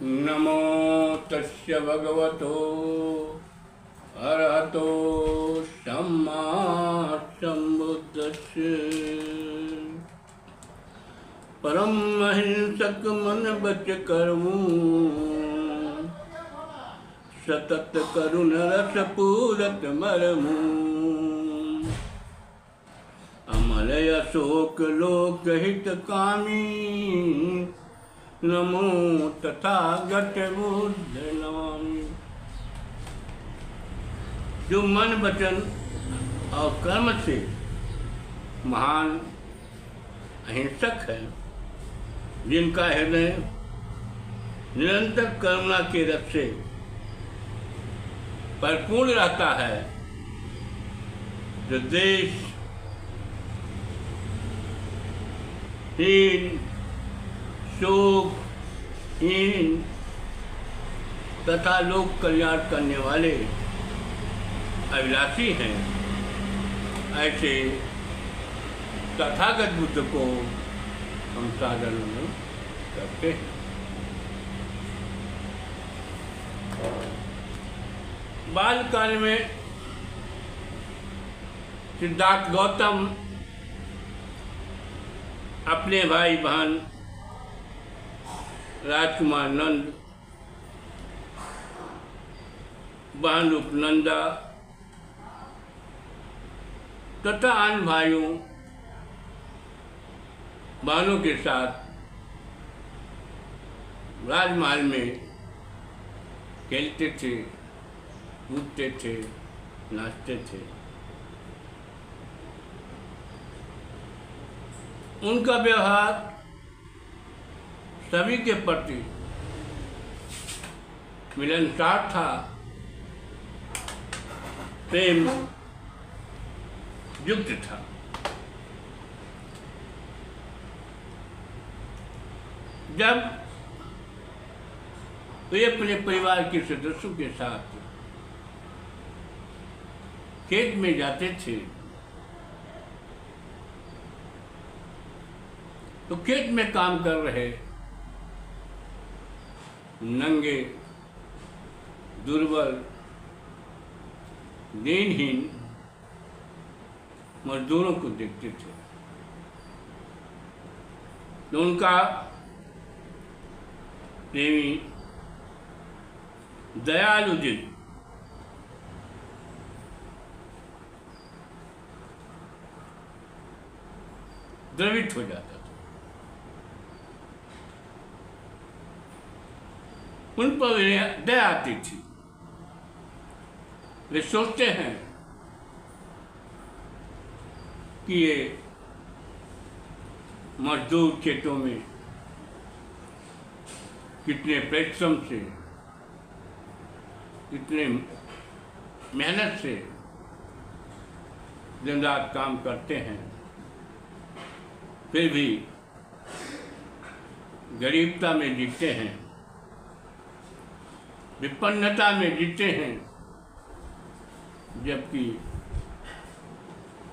नमो तस्य भगवतो अरहतो सम्मा सम्बुद्धस्य। परम अहिंसक मन बच करऊं, सतत करुण रस पूरत मरमूं। अमल अशोक लोक हित कामी, नमो तथागत बुद्ध नमामि। जो मन वचन और कर्म से महान अहिंसक है, जिनका हृदय निरंतर करुणा के रस से परिपूर्ण रहता है, जो देश हीन शोकहीन तथा लोक कल्याण करने वाले अभिलाषी हैं, ऐसे तथागत बुद्ध को हम सादर नमन करते हैं। बालकाल में सिद्धार्थ गौतम अपने भाई बहन राजकुमार नंद, बहन उपनंदा तथा अन्य भाइयों बहनों के साथ राजमहल में खेलते थे, कूदते थे, नाचते थे। उनका व्यवहार सभी के प्रति मिलनसार था, प्रेम युक्त था। जब वे अपने परिवार के सदस्यों के साथ खेत में जाते थे, तो खेत में काम कर रहे नंगे, दुर्बल, दीनहीन मजदूरों को देखते थे, तो उनका प्रेमी दयालु दिल द्रवित हो जाता था। उन पर दया आती थी। वे सोचते हैं कि ये मजदूर खेतों में कितने परिश्रम से, कितने मेहनत से दिन रात काम करते हैं, फिर भी गरीबता में जीते हैं, विपन्नता में जीते हैं, जबकि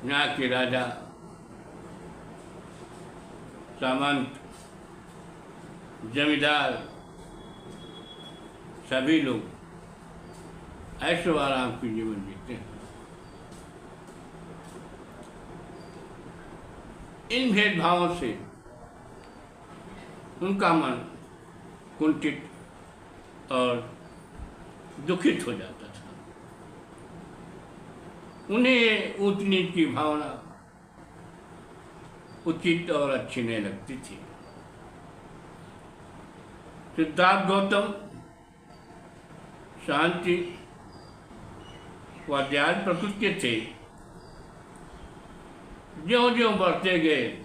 यहाँ के राजा, सामंत, जमींदार सभी लोग ऐशो आराम की जीवन जीते हैं। इन भेदभावों से उनका मन कुंठित और दुखित हो जाता था। उन्हें ऊंच नीच की भावना उचित और अच्छी नहीं लगती थी। सिद्धार्थ गौतम शांति व दयालु प्रकृति के थे। ज्यों-ज्यों बढ़ते गए,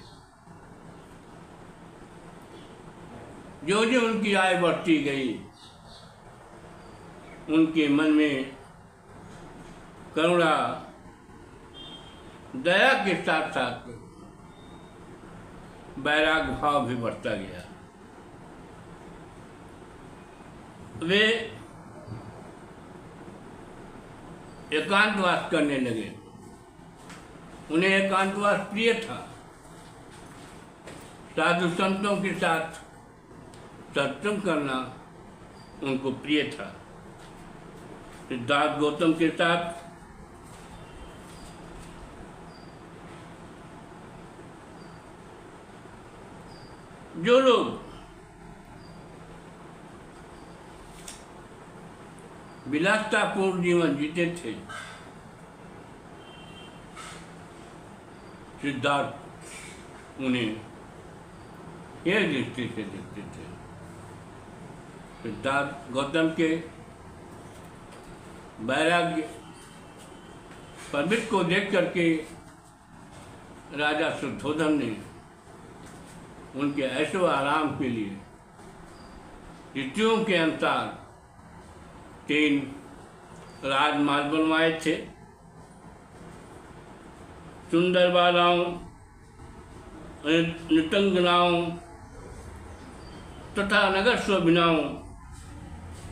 ज्यों-ज्यों उनकी आयु बढ़ती गई, उनके मन में करुणा, दया के साथ साथ वैराग्य भाव भी बढ़ता गया। वे एकांतवास करने लगे। उन्हें एकांतवास प्रिय था। साधु संतों के साथ सत्संग करना, उनको प्रिय था। सिद्धार्थ गौतम के साथ जो लोग विलासतापूर्ण जीवन जीते थे, सिद्धार्थ उन्हें यह दृष्टि से देखते थे। सिद्धार्थ गौतम के वैराग्य प्रवृत्ति को देख करके राजा शुद्धोधन ने उनके ऐशो आराम के लिए ऋतुओं के अनुसार 3 राजमहल बनवाए थे। सुंदर बालाओं, नृतंगनाओं तथा नगर शोभिनाओं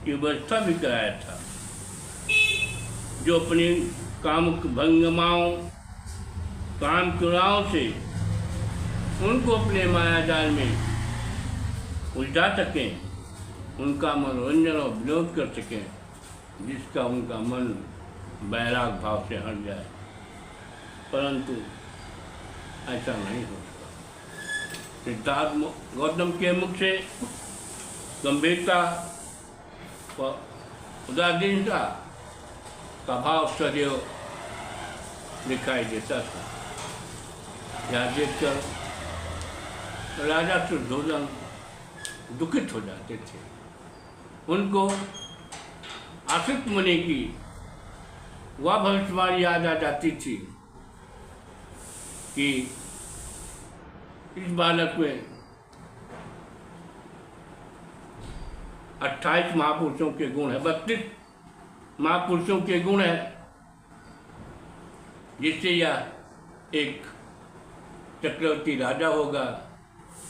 की व्यवस्था भी कराया था, जो अपनी कामुक भंगमाओं, काम चुनाव से उनको अपने माया जाल में उलझा सकें, उनका मनोरंजन और विनोद कर सकें, जिसका उनका मन वैराग भाव से हट जाए। परंतु ऐसा नहीं हो सका। सिद्धार्थ गौतम के मुख से गंभीरता व उदासीनता का भाव सदैव दिखाई देता था। यह देखकर राजा शुद्धोधन दुखित हो जाते थे। उनको आश्रित मुनि की वह भविष्यवाणी याद आ जाती थी कि इस बालक में 28 महापुरुषों के गुण है, 32 महापुरुषों के गुण है, जिससे यह एक चक्रवर्ती राजा होगा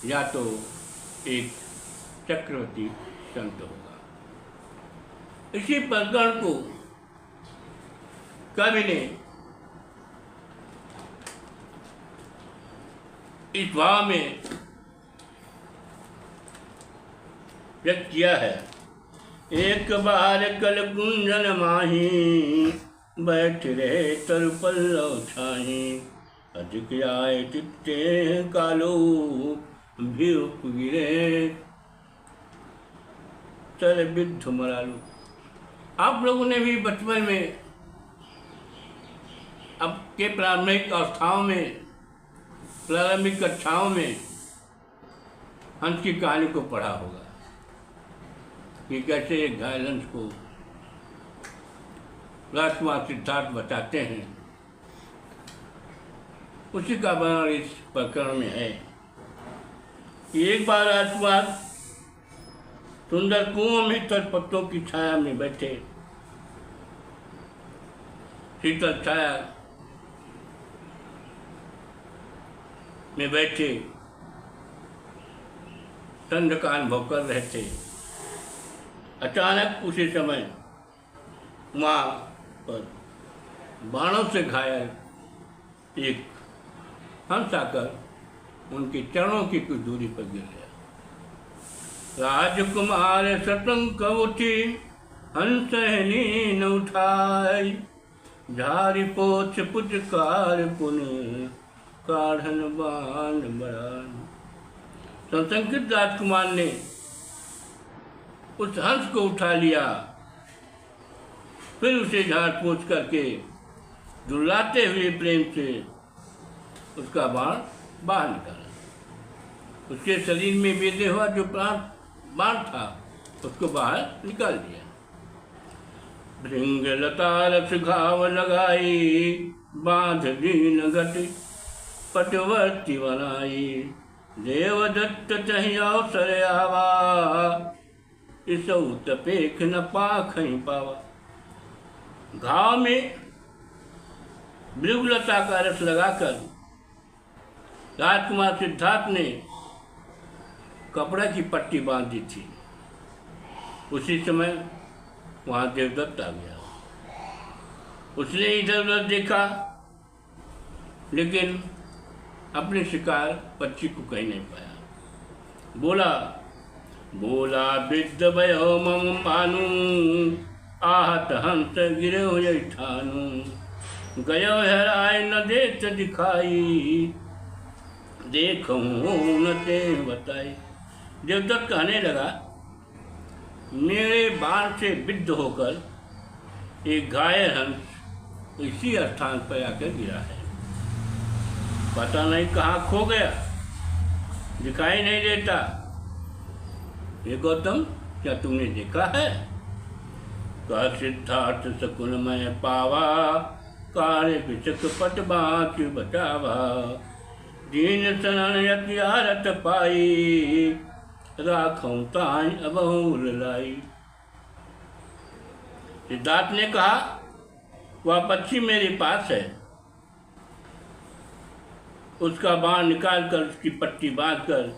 या तो एक चक्रवर्ती संत होगा। इसी प्रकरण को कवि ने इस भाव में व्यक्त किया है। एक बार कल गुंजन माही, बैठ रहे तर पल्लव छाही, अधिक आए चित्ते कालो, भी गिरे चल विद्ध मरालू। आप लोगों ने भी बचपन में अब के प्रारंभिक अवस्थाओं में, प्रारंभिक कक्षाओं में हंस की कहानी को पढ़ा होगा कि कैसे एक घायल हंस को राजकुमार सिद्धार्थ बताते हैं। उसी का वर्णन इस प्रकरण में है कि एक बार राजकुमार सुंदर कुओं में तर पत्तों की छाया में बैठे, शीतल छाया में बैठे ठंड का अनुभव कर रहे थे। अचानक उसी समय वहाँ पर बाणों से घायल एक हंस आकर उनके चरणों की कुछ दूरी पर गिर गया। राजकुमार सतंक उठी, हंस नीन उठाई, झारी पोछ पुचकार पुण्य, काढ़न बाण बरान। संशंकित राजकुमार ने उस हंस को उठा लिया, फिर उसे झाड़ पोछ करके दुलाते हुए प्रेम से उसका बाण बाहर निकाला। उसके शरीर में बेधे हुआ जो बाण था उसको बाहर निकाल दिया। भृंग लतारस घाव लगाई, बांध दीन घट पटवर्ती बनाई, देवदत्त चहि अवसर आवा, इसौ तपेख न पाखई पावा। घाव में भृगुलता का रस लगाकर राजकुमार सिद्धार्थ ने कपड़ा की पट्टी बांध दी थी। उसी समय वहाँ देवदत्त आ गया। उसने इधर उधर देखा, लेकिन अपने शिकार पक्षी को कहीं नहीं पाया। बोला, बोला वृद्ध भयो मम मानू, आहत हंस गिरो यही ठानू। गयो हराय न देत दिखाई, देखूं न ते बताई। देवदत्त कहने लगा, मेरे बाण से विद्ध होकर एक घायल हंस इसी स्थान पर आकर गिरा है, पता नहीं कहाँ खो गया, दिखाई नहीं देता। ये गौतम, क्या तुमने देखा है? कह सिद्धार्थ सकुल मैं पावा, कार्य विचक पट बाँच बचावा। दीन शरण यतियारत पाई, राखूं ताई अबहुल लाई। सिद्धार्थ ने कहा, वह पक्षी मेरे पास है, उसका बाण निकालकर उसकी पट्टी बांधकर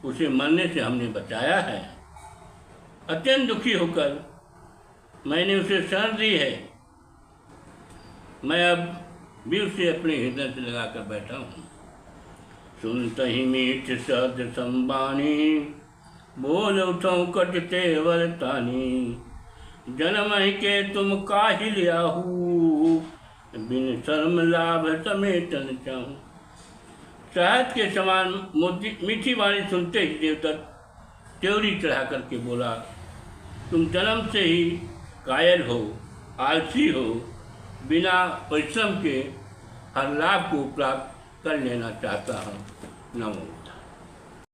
उसे मरने से हमने बचाया है। अत्यंत दुखी होकर मैंने उसे शरण दी है। मैं अब भी उसे अपने हृदय से लगाकर बैठा हूँ। सुनत ही मीठ शब्द संबानी, बोल उठूं कट तेवर तानी। जन्म ही के तुम काहिल आहू, बिन शर्म लाभ समेटन चाहूँ। शहद के समान मीठी वाणी सुनते ही देवदत्त त्योरी चढ़ा करके बोला, तुम जन्म से ही कायल हो, आलसी हो, बिना परिश्रम के हर लाभ को प्राप्त कर लेना चाहता हूँ। नमो।